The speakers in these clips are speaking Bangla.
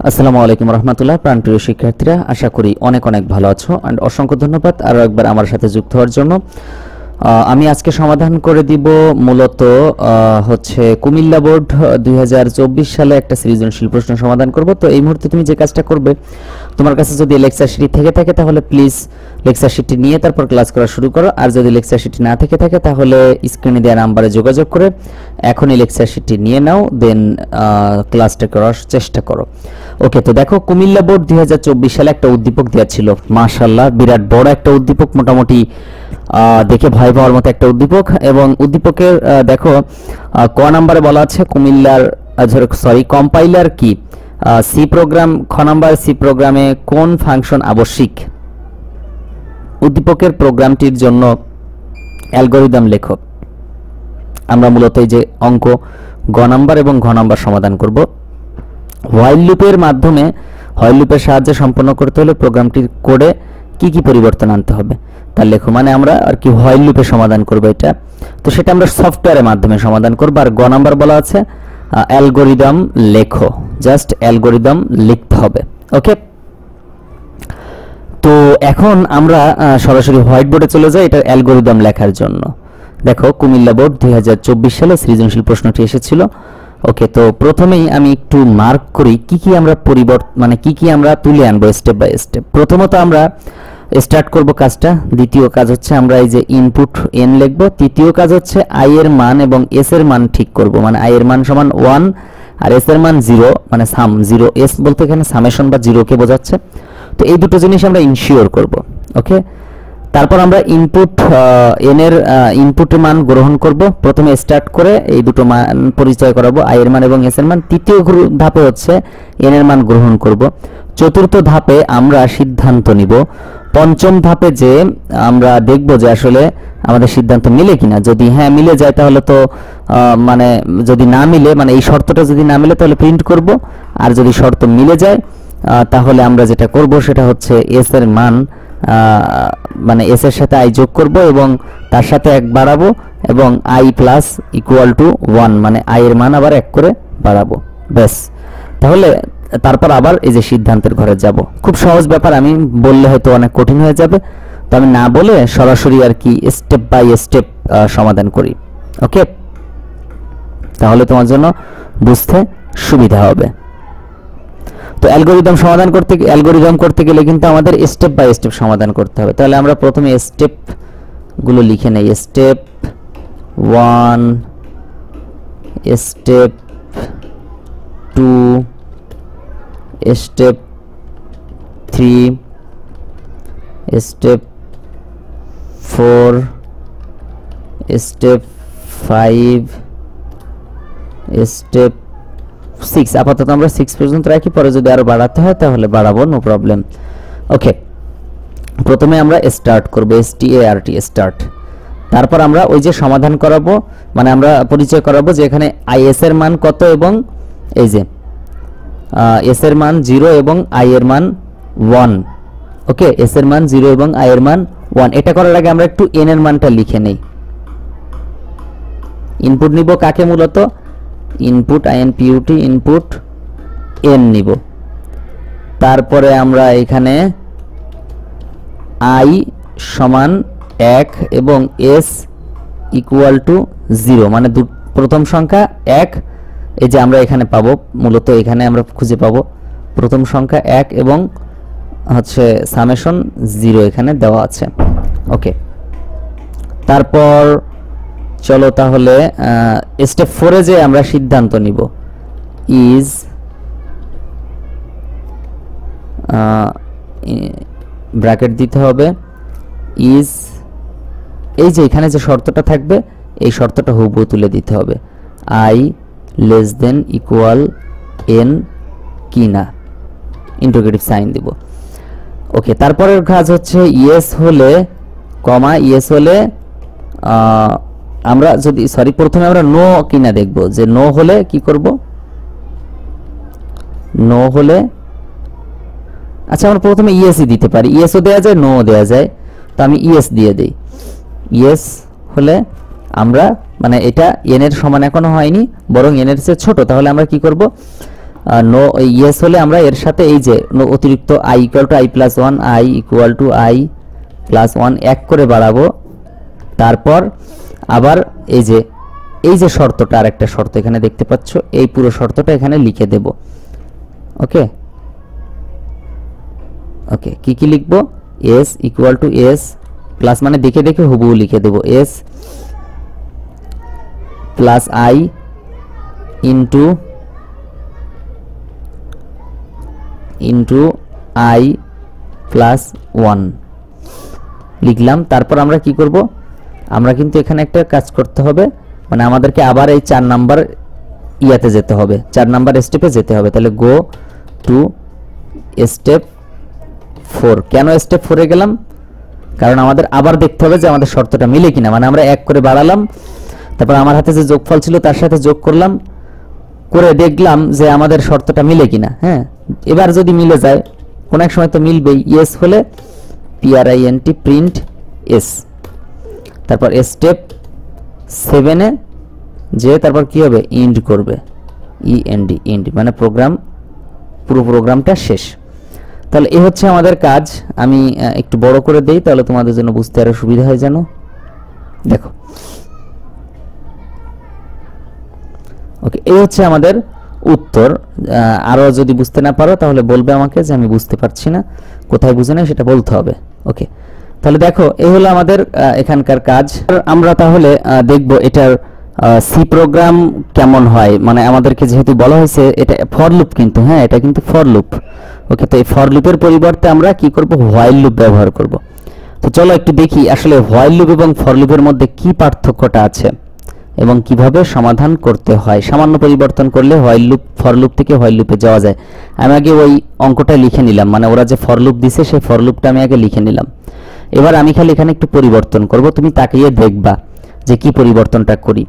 আসসালামু আলাইকুম রহমতুল্লাহ। প্রাণপ্রিয় শিক্ষার্থীরা, আশা করি অনেক অনেক ভালো আছো। অ্যান্ড অসংখ্য ধন্যবাদ আরও একবার আমার সাথে যুক্ত হওয়ার জন্য। আমি আজকে সমাধান করে দিব মূলত হচ্ছে কুমিল্লা বোর্ড 2024 সালে একটা সৃজনশীল প্রশ্ন সমাধান করব। তো এই মুহূর্তে তুমি যে কাজটা করবে, তোমার কাছে যদি লেকচার শিট থেকে থাকে তাহলে প্লিজ লেকচার শিটটি নিয়ে তারপর ক্লাস করা শুরু করো। আর যদি লেকচার শিটটি না থেকে থাকে তাহলে স্ক্রিনে দেওয়া নাম্বারে যোগাযোগ করে এখনই লেকচার শিটটি নিয়ে নাও, দেন ক্লাসটা করার চেষ্টা করো। ওকে, তো দেখো কুমিল্লা বোর্ড 2024 সালে একটা উদ্দীপক দেওয়া ছিল। মাশাআল্লাহ, বিরাট বড় একটা উদ্দীপক, মোটামুটি দেখে ভয় পাওয়ার মতো একটা উদ্দীপক। এবং উদ্দীপকের দেখো ক নাম্বারে বলা আছে কুমিল্লার কম্পাইলার কি সি প্রোগ্রাম। খ নাম্বার সি প্রোগ্রামে কোন ফাংশন আবশ্যিক? উদ্দীপকের প্রোগ্রামটির জন্য অ্যালগরিদম লেখো। আমরা মূলত এই যে অঙ্ক গ নাম্বার এবং ঘ নাম্বার সমাধান করব। হোয়াইল লুপের মাধ্যমে, হোয়াইল লুপের সাহায্যে সম্পন্ন করতে হলে প্রোগ্রামটির কোডে কি কি পরিবর্তন আনতে হবে তা লেখো। মানে আমরা আর কি হোয়াইল লুপে সমাধান করব এটা, তো সেটা আমরা সফটওয়্যারের মাধ্যমে সমাধান করব। আর গ নাম্বার বলা আছে অ্যালগরিদম লেখো, জাস্ট অ্যালগরিদম লিখতে হবে। ওকে, তো এখন আমরা সরাসরি হোয়াইট বোর্ডে চলে যাই এটার অ্যালগরিদম লেখার জন্য। দেখো কুমিল্লা বোর্ড 2024 সালে সৃজনশীল প্রশ্নটি এসেছিল। ওকে, তো প্রথমেই আমি একটু মার্ক করি কি কি আমরা মানে কি আমরা তুলে আনবো স্টেপ বাই স্টেপ। প্রথমত আমরা স্টার্ট করব কাজটা। দ্বিতীয় কাজ হচ্ছে আমরা এই যে ইনপুট n লিখব। তৃতীয় কাজ হচ্ছে i এর মান এবং s এর মান ঠিক করব। মানে i এর মান সমান 1 আর s এর মান 0, মানে সাম 0। s বলতে এখানে সামেশন বা 0 কে বোঝাচ্ছে। তো এই দুটো জিনিস আমরা ইনশিওর করব। ওকে, তারপর আমরা ইনপুট n এর ইনপুটের মান গ্রহণ করব। প্রথমে স্টার্ট করে এই দুটো মান পরিচয় করাবো, i এর মান এবং s এর মান। তৃতীয় ধাপে হচ্ছে n এর মান গ্রহণ করব। চতুর্থ ধাপে আমরা সিদ্ধান্ত নিব। পঞ্চম ধাপে যে আমরা দেখব যে আসলে আমাদের সিদ্ধান্ত মিলে কিনা। যদি হ্যাঁ মিলে যায় তাহলে তো মানে যদি না মিলে, মানে এই শর্তটা যদি না মিলে তাহলে প্রিন্ট করব। আর যদি শর্ত মিলে যায় তাহলে আমরা যেটা করব সেটা হচ্ছে s এর মান, মানে s এর সাথে i যোগ করব এবং তার সাথে 1 বাড়াবো এবং i প্লাস ইকুয়াল টু 1, মানে i এর মান আবার 1 করে বাড়াবো। ব্যাস, তাহলে তারপর আবার এই যে সিদ্ধান্তের ঘরে যাব। খুব সহজ ব্যাপার, আমি বললে হয়তো অনেক কঠিন হয়ে যাবে, তো আমি না বলে সরাসরি আর কি স্টেপ বাই স্টেপ সমাধান করি। ওকে, তাহলে তোমার জন্য বুঝতে সুবিধা হবে। তো অ্যালগরিদম সমাধান করতে, অ্যালগরিদম করতে গেলে কিন্তু আমাদের স্টেপ বাই স্টেপ সমাধান করতে হবে। তাহলে আমরা প্রথমে স্টেপ গুলো লিখে নেই। Step 1, step 2, step 3, step 4, step 5, step 6। আপাতত আমরা 6 পর্যন্ত রাখি, পরে যদি আরো বাড়াতে হয় তাহলে বাড়াবো, নো প্রবলেম। ওকে, প্রথমে আমরা স্টার্ট করব, start স্টার্ট। তারপর আমরা ওই যে সমাধান করাবো, মানে আমরা পরিচয় করাবো যে এখানে is এর মান কত এবং এই যে s এর মান 0 এবং i এর মান 1। ওকে, s এর মান 0 এবং i এর মান 1। এটা করার আগে আমরা একটু n এর মানটা লিখে নেই। ইনপুট নিব কাকে? মূলত ইনপুট input ইনপুট n নিব। তারপরে আমরা এখানে i সমান 1 এবং s ইকুয়াল টু 0, মানে প্রথম সংখ্যা 1, এই যে আমরা এখানে পাবো, মূলত এখানে আমরা খুঁজে পাবো প্রথম সংখ্যা 1 এবং হচ্ছে সামেশন 0 এখানে দেওয়া আছে। ওকে, তারপর চলো তাহলে স্টেপ 4 এ যে আমরা সিদ্ধান্ত নিব ইজ ব্র্যাকেট দিতে হবে, ইজ এই যে এখানে যে শর্তটা থাকবে এই শর্তটা হুবহু তুলে দিতে হবে, i less than equal n কিনা, ইন্টিগ্রেটিভ সাইন দিব। ওকে, তারপরের কাজ হচ্ছে ইয়েস হলে কমা, ইয়েস হলে আমরা যদি প্রথমে আমরা নো কিনা দেখব, যে নো হলে কি করব। নো হলে আচ্ছা আমরা প্রথমে ইয়েসই দিতে পারি, ইয়েসও দেওয়া যায় নো দেওয়া যায়, তো আমি ইয়েস দিয়ে দেই। ইয়েস হলে আমরা মানে এটা n এর সমান এখনো হয়নি, বরং n এর চেয়ে ছোট, তাহলে আমরা কি করব নো ইয়েস হলে আমরা এর সাথে এই যে অতিরিক্ত i equal to i plus 1, i equal to i plus 1 এক করে বাড়াবো। তারপর আবার এই যে শর্তটা, আর একটা শর্ত এখানে দেখতে পাচ্ছ, এই পুরো শর্তটা এখানে লিখে দেব। ওকে ওকে, কি লিখবো? s equal to s plus, মানে দেখে দেখে হুবহু লিখে দেব, s plus i into i plus 1 লিখলাম। তারপর আমরা কি করব? আমরা কিন্তু এখানে একটা কাজ করতে হবে, মানে আমাদেরকে আবার এই 4 নাম্বার ইয়াতে যেতে হবে, 4 নাম্বার স্টেপে যেতে হবে। তাহলে গো টু স্টেপ 4। কেন স্টেপ 4 এ গেলাম? কারণ আমাদের আবার দেখতে হবে যে আমাদের শর্তটা মিলে কিনা, মানে আমরা এক করে বাড়ালাম, তারপর আমার হাতে যে যোগফল ছিল তার সাথে যোগ করলাম, করে দেখলাম যে আমাদের শর্তটা মিলে কিনা। হ্যাঁ, এবার যদি মিলে যায়, কোন এক সময় তো মিলবেই, ইয়েস হলে print প্রিন্ট এস। তারপর স্টেপ 7 এ যে তারপর কি হবে? ইন্ড করবে, end, ইন্ড, মানে পুরো প্রোগ্রামটা শেষ। তাহলে এই হচ্ছে আমাদের কাজ। আমি একটু বড় করে দেই, তাহলে তোমাদের জন্য বুঝতে আরো সুবিধা হয় যেন। দেখো, ওকে, এই হচ্ছে আমাদের উত্তর। আরো যদি বুঝতে না পারো তাহলে বলবে আমাকে যে আমি বুঝতে পারছি না, কোথায় বুঝে না সেটা বলতে হবে। ওকে, তাহলে দেখো এই হলো আমাদের এখানকার কাজ। আমরা তাহলে দেখব এটার সি প্রোগ্রাম কেমন হয়। মানে আমাদেরকে যেহেতু বলা হয়েছে এটা ফর লুপ, কিন্তু হ্যাঁ এটা কিন্তু ফর লুপ। ওকে, তো এই ফর লুপের পরিবর্তে আমরা কি করব? হোয়াইল লুপ ব্যবহার করব। তো চলো একটু দেখি আসলে হোয়াইল লুপ এবং ফর লুপের মধ্যে কি পার্থক্যটা আছে এবং কিভাবে সমাধান করতে হয়। সামান্য পরিবর্তন করলে হোয়াইল লুপ, ফর লুপ থেকে হোয়াইল লুপে যাওয়া যায়। আমি আগে ওই অঙ্কটা লিখে নিলাম, মানে ওরা যে ফর লুপ দিছে সেই ফর লুপটা আমি আগে লিখে নিলাম। এবার আমি খালি এখানে একটু পরিবর্তন করব, তুমি তাকিয়ে দেখবা যে কি পরিবর্তনটা করি।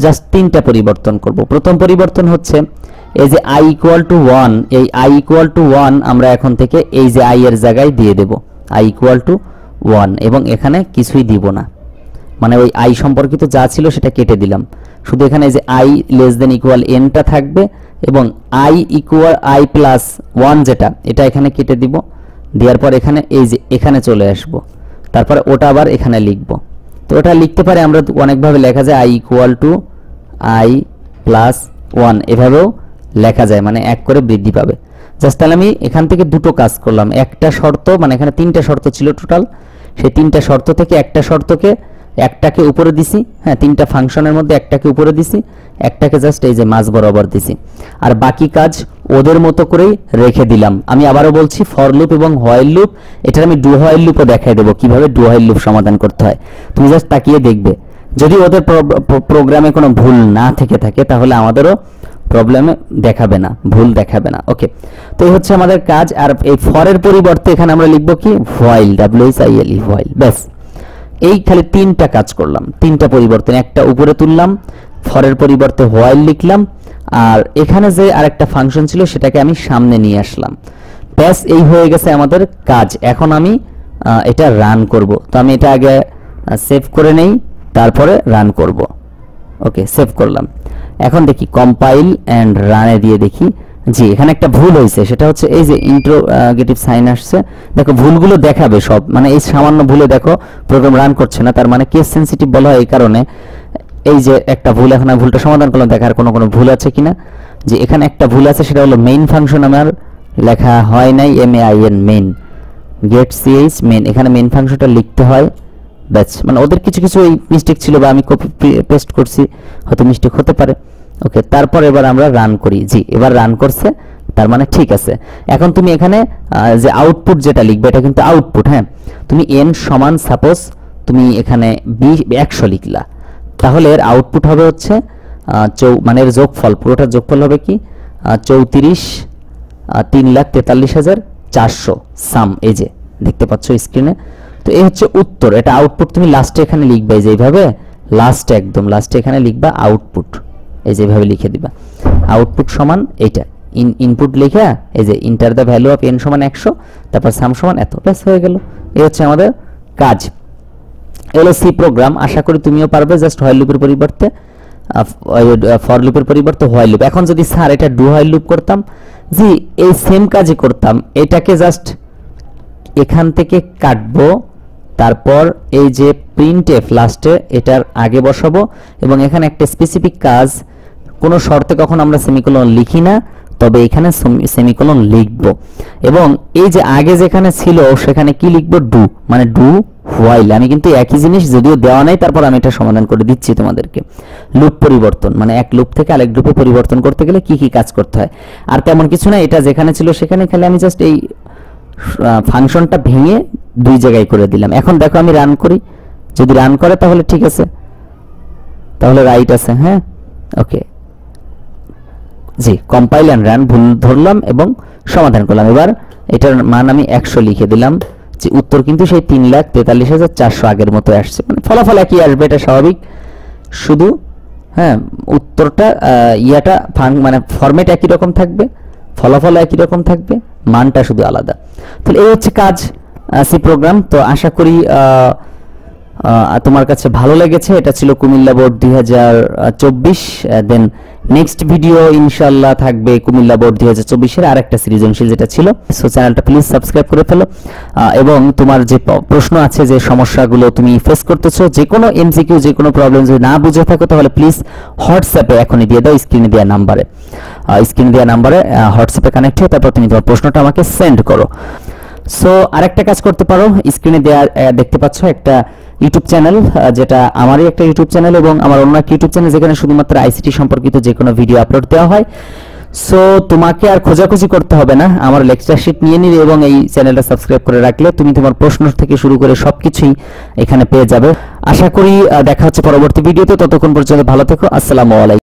জাস্ট 3টা পরিবর্তন করব। প্রথম পরিবর্তন হচ্ছে এই যে i ইকুয়াল টু 1, এই i ইকুয়াল টু 1 আমরা এখন থেকে এই যে i এর জায়গায় দিয়ে দেব i ইকুয়াল টু 1, এবং এখানে কিছুই দিব না, মানে ওই i সম্পর্কিত যা ছিল সেটা কেটে দিলাম। শুধু এখানে এই যে i less than equal n টা থাকবে, এবং i ইকুয়াল i প্লাস 1 যেটা, এটা এখানে কেটে দিব। দেওয়ার পর এখানে এই যে এখানে চলে আসব, তারপরে ওটা আবার এখানে লিখব। তো ওটা লিখতে পারে আমরা অনেকভাবে লেখা যায়, i equal to i plus 1, এভাবেও লেখা যায়, মানে এক করে বৃদ্ধি পাবে। জাস্ট তাহলে আমি এখান থেকে দুটো কাজ করলাম। একটা শর্ত, মানে এখানে 3টা শর্ত ছিল টোটাল, সেই 3টা শর্ত থেকে একটা শর্তকে একটাকে উপরে দিছি, হ্যাঁ 3টা ফাংশনের মধ্যে একটাকে উপরে দিছি, একটাকে জাস্ট এই যে মাঝ বরাবর দিছি, আর বাকি কাজ ওদের মতো করেই রেখে দিলাম। আমি আবারও বলছি, ফর লুপ এবং হোয়াইল লুপ, এটার আমি ডু হোয়াইল লুপও দেখাই দেবো কিভাবে ডু হোয়াইল লুপ সমাধান করতে হয়। তুমি জাস্ট তাকিয়ে দেখবে, যদি ওদের প্রোগ্রামে কোনো ভুল না থেকে থাকে তাহলে আমাদেরও প্রবলেমে দেখাবে না, ভুল দেখাবে না। ওকে, তো এই হচ্ছে আমাদের কাজ। আর এই ফরের পরিবর্তে এখানে আমরা লিখব কি? While, WHILE, while. ব্যাস, এই খালি 3টা কাজ করলাম, 3টা পরিবর্তন। একটা উপরে তুললাম, ফরের পরিবর্তে হোয়াইল লিখলাম, আর এখানে যে আরেকটা ফাংশন ছিল সেটাকে আমি সামনে নিয়ে আসলাম। ব্যাস, এই হয়ে গেছে আমাদের কাজ। এখন আমি এটা রান করব। তো আমি এটা আগে সেভ করে নেই, তারপরে রান করব। ওকে, সেভ করলাম। এখন দেখি কম্পাইল এন্ড রানে দিয়ে দেখি, জি এখানে একটা ভুল হয়েছে। সেটা হচ্ছে এই যে ইন্টারোগেটিভ সাইন আসছে, দেখো ভুলগুলো দেখাবে সব, মানে এই সামান্য ভুলে দেখো প্রোগ্রাম রান করছে না। তার মানে কেস সেনসিটিভ বলা হয় এই কারণে। এই যে একটা ভুল, এখন আমি ভুলটা সমাধান করলাম, দেখার কোনো ভুল আছে কিনা। যে এখানে একটা ভুল আছে, সেটা হলো মেইন ফাংশন আমার লেখা হয় নাই, MAIN, মেইন, গেট CH মেইন, এখানে মেইন ফাংশনটা লিখতে হয়। ব্যাস, মানে ওদের কিছু কিছু এই মিস্টেক ছিল, বা আমি কপি পেস্ট করছি, হয়তো মিস্টেক হতে পারে। ওকে, তারপর এবার আমরা রান করি। জি, এবার রান করছে, তার মানে ঠিক আছে। এখন তুমি এখানে যে আউটপুট যেটা লিখবে, এটা কিন্তু আউটপুট। হ্যাঁ, তুমি n সমান সাপোজ তুমি এখানে 100 লিখলা, তাহলে এর আউটপুট হবে হচ্ছে মানে এর যোগফল, পুরোটা যোগফল হবে কি 34,343,400 সাম, এই যে দেখতে পাচ্ছ স্ক্রিনে। তো এই হচ্ছে উত্তর, এটা আউটপুট। তুমি লাস্টে এখানে লিখবে যে এইভাবে, লাস্টে একদম লাস্টে এখানে লিখবা আউটপুট, এই যে এইভাবে লিখে দিবা আউটপুট সমান এইটা। ইনপুট লিখে এই যে enter the value of n সমান 100, তারপর সাম সমান এত, ব্যাস হয়ে গেল। এই হচ্ছে আমাদের কাজ। এলো সি প্রোগ্রাম। আশা করি তুমিও পারবে, জাস্ট হোয়াইল লুপের পরিবর্তে ফর লুপের পরিবর্তে হোয়াইল লুপ। এখন যদি স্যার এটা ডু হোয়াইল লুপ করতাম, জি এই সেম কাজই করতাম, এটাকে জাস্ট এখান থেকে কাটবো, তারপর এই যে প্রিন্টএফ লাস্টে এটার আগে বসাবো, এবং এখানে একটা স্পেসিফিক কাজ, কোনো শর্তে কখন আমরা সেমিকোলন লিখি না, তবে এখানে সেমিকোলন লিখবো, এবং এই যে আগে যেখানে ছিল সেখানে কি লিখবো, ডু, মানে ডু হোয়াইল। আমি কিন্তু একই জিনিস যদিও দেওয়া নাই, তারপর আমি এটা সমাধান করে দিচ্ছি তোমাদেরকে। লুপ পরিবর্তন মানে এক লুপ থেকে আরেক লুপে পরিবর্তন করতে গেলে কি কি কাজ করতে হয়, আর তেমন কিছু না, এটা যেখানে ছিল সেখানে, খালি আমি জাস্ট এই ফাংশনটা ভেঙে দুই জায়গায় করে দিলাম। এখন দেখো আমি রান করি, যদি রান করে তাহলে ঠিক আছে, তাহলে রাইট আছে, হ্যাঁ ওকে, জি কম্পাইল এন্ড রান ভুল ধরলাম এবং সমাধান করলাম। এবার এটার মান আমি 100 লিখে দিলাম, যে উত্তর কিন্তু সেই 3,43,400 আগের মতো আসছে, মানে ফলাফল একই আসবে, এটা স্বাভাবিক, শুধু হ্যাঁ উত্তরটা ইয়াটা মানে ফরম্যাট একই রকম থাকবে, ফলাফল একই রকম থাকবে, মানটা শুধু আলাদা। তাহলে এই হচ্ছে কাজ সি প্রোগ্রাম। তো আশা করি তোমার কাছে ভালো লেগেছে। এটা ছিল Comilla board 2024। Then next video ইনশাআল্লাহ থাকবে কুমিল্লা বোর্ড 2024 এর আরেকটা সৃজনশীল যেটা ছিল। সো চ্যানেলটা প্লিজ সাবস্ক্রাইব করে ফেলো, এবং তোমার যে প্রশ্ন আছে, যে সমস্যাগুলো তুমি ফেস করতেছো, যে কোনো এমসিকিউ, যে কোনো প্রবলেম যদি না বুঝে থাকো, তাহলে প্লিজ হোয়াটসঅ্যাপে এখনই দিয়ে দাও, স্ক্রিনে দেওয়া নাম্বারে হোয়াটসঅ্যাপে কানেক্ট হয়ে তারপর তুমি তোমার প্রশ্নটা আমাকে সেন্ড করো। সো আরেকটা কাজ করতে পারো, স্ক্রিনে দেখতে পাচ্ছ একটা ইউটিউব চ্যানেল, যেটা আমারই একটা ইউটিউব চ্যানেল এবং আমার অন্য একটা ইউটিউব চ্যানেল, যেখানে শুধুমাত্র আইসিটি সম্পর্কিত যে কোনো ভিডিও আপলোড দেওয়া হয়। সো তোমাকে আর খোঁজাখুঁজি করতে হবে না, আমার লেকচার শিট নিয়ে নিলে এবং এই চ্যানেলটা সাবস্ক্রাইব করে রাখলে তুমি তোমার প্রশ্ন থেকে শুরু করে সবকিছুই এখানে পেয়ে যাবে। আশা করি দেখা হচ্ছে পরবর্তী ভিডিওতে, ততক্ষণ পর্যন্ত ভালো থেকো, আসসালামু আলাইকুম।